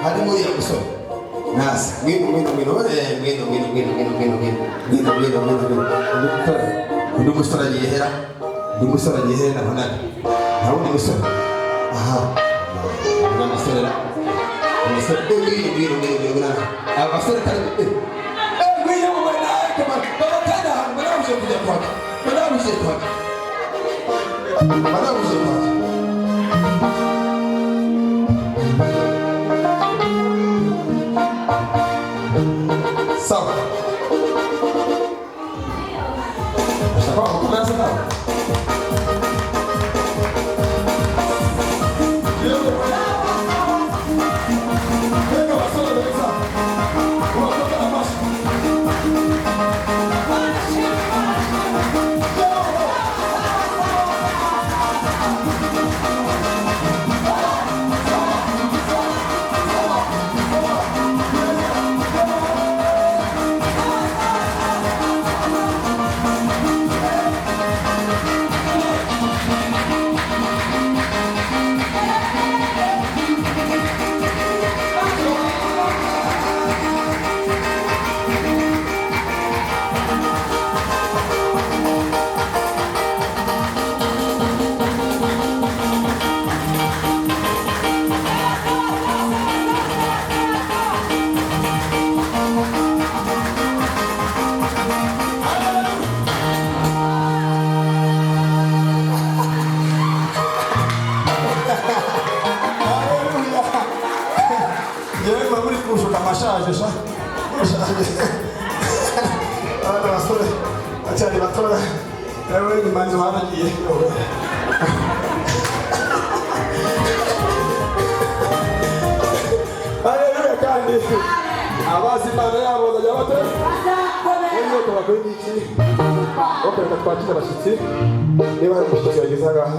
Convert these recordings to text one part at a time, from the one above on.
hari muri ya musore nasa ngino undi musore agihera nabona nta wundi musore aha umusore abasore kare ngwino mubona baba kandi ahantu barabuje kujya kwaka barabuje kwaka sawa sawa kuanza sawa Massaggio, sa? Allora, c'è arrivato e ora mi mangio una lì. Alleluia, kandi. Abazi Imana yabo bajya bate? Iyo tubakora iki? Opereka twakira abashyitsi. Niba hari umushyitsi yageze aha,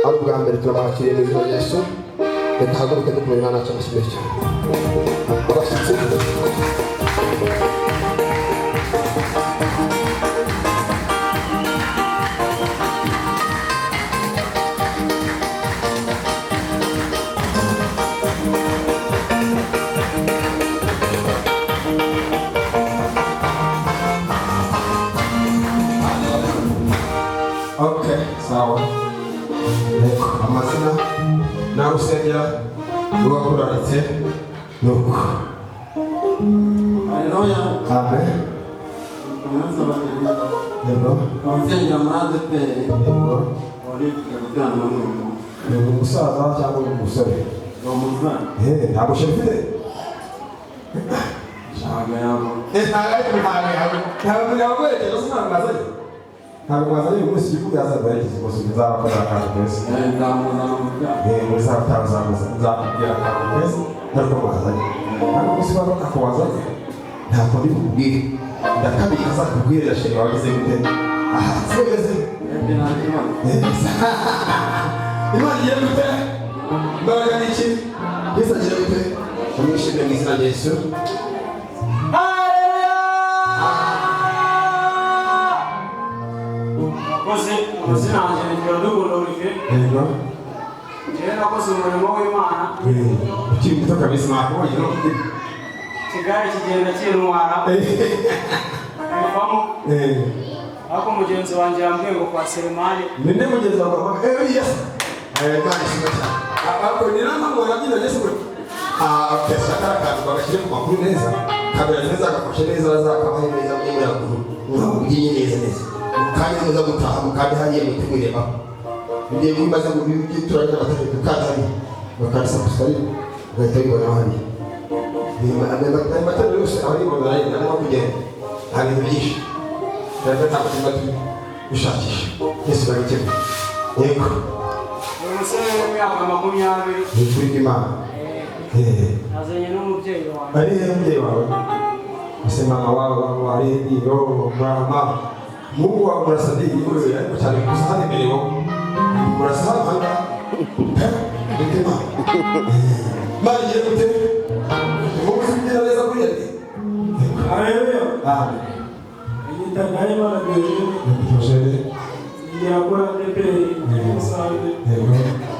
ari ubwa mbere turamwakiriye mu izina rya Yesu. Reka haguruke dukomere Imana yacu amushimire cyane. Okay, sawa. Eko amazina nawe usengera uwakuranitse nuko. Haleluya. Amen. Yego. Abasengera muri ADEPR. Yego. Wari kugana n'umuntu. Ni umusaza cyangwa umusore? Ni umusore. Ntabwo shefite. Ntabwo yabo. Ntabwo yabwerekeza sinambazaye. Ntabwo mwazanye uyu munsi igihugu yazabaherekeza gusa nzabakora akantu keza. Nzakubwira akantu keza ntabwo mwazanye. Ntabwo umunsi waba akawazanye ntabwo ndi bukubwire. Ndakabiri azakubwire yashiri wagize gute. Aha sigeze. Imana igiye gute? Imbaraga ni iki? Yesu agiye gute? Umwishimire mu izina rya Yesu. Amazina yanjye ni Kiradugunda Olivier. Yego. Njyewe nakoze umurimo w'Imana. Ukiri muto kabisa nakubonye no kugira. Kigali kigenda kintwara. Bivamo. Ariko mugenzi wanjye yambwiye ngo kwa Selemani. Ninde mugenzi wawe? Yes. Imana ishimwe cyane. Ako ni namba ngo yabyina Yesu. Okay, sakara kandi bagashyira ku makuru neza. Kabera neza agafashe neza bazakabaho neza muri yakuru. Ugiye neza. Kandi muza gutaha mukandi hariye mutegureba. Ndiye bimaze ngo bituranye abatari dukatari. Bakarisa kusari. Ugahita bibona hariya. Amatara yose ari mu Rwanda n'aho kugenda. Hari byinshi. Reka tabatimba gushakisha. Yesu barikemo. Yego. Umusore w'imyaka 20. Ni kuri Imana. Azanye n'umubyeyi wawe. Ari umubyeyi wawe. Ese mama wawe wari iyo mama. Mungu wa murasadi yule ariko cyane kusana imbere wo. Murasana hanga. Ndema. Mari yete. Mungu singira neza kuri yati. Haleluya. Amen. Yita naima na Yesu. Nikushele. Ngira kwa ADEPR. Musale. Yego.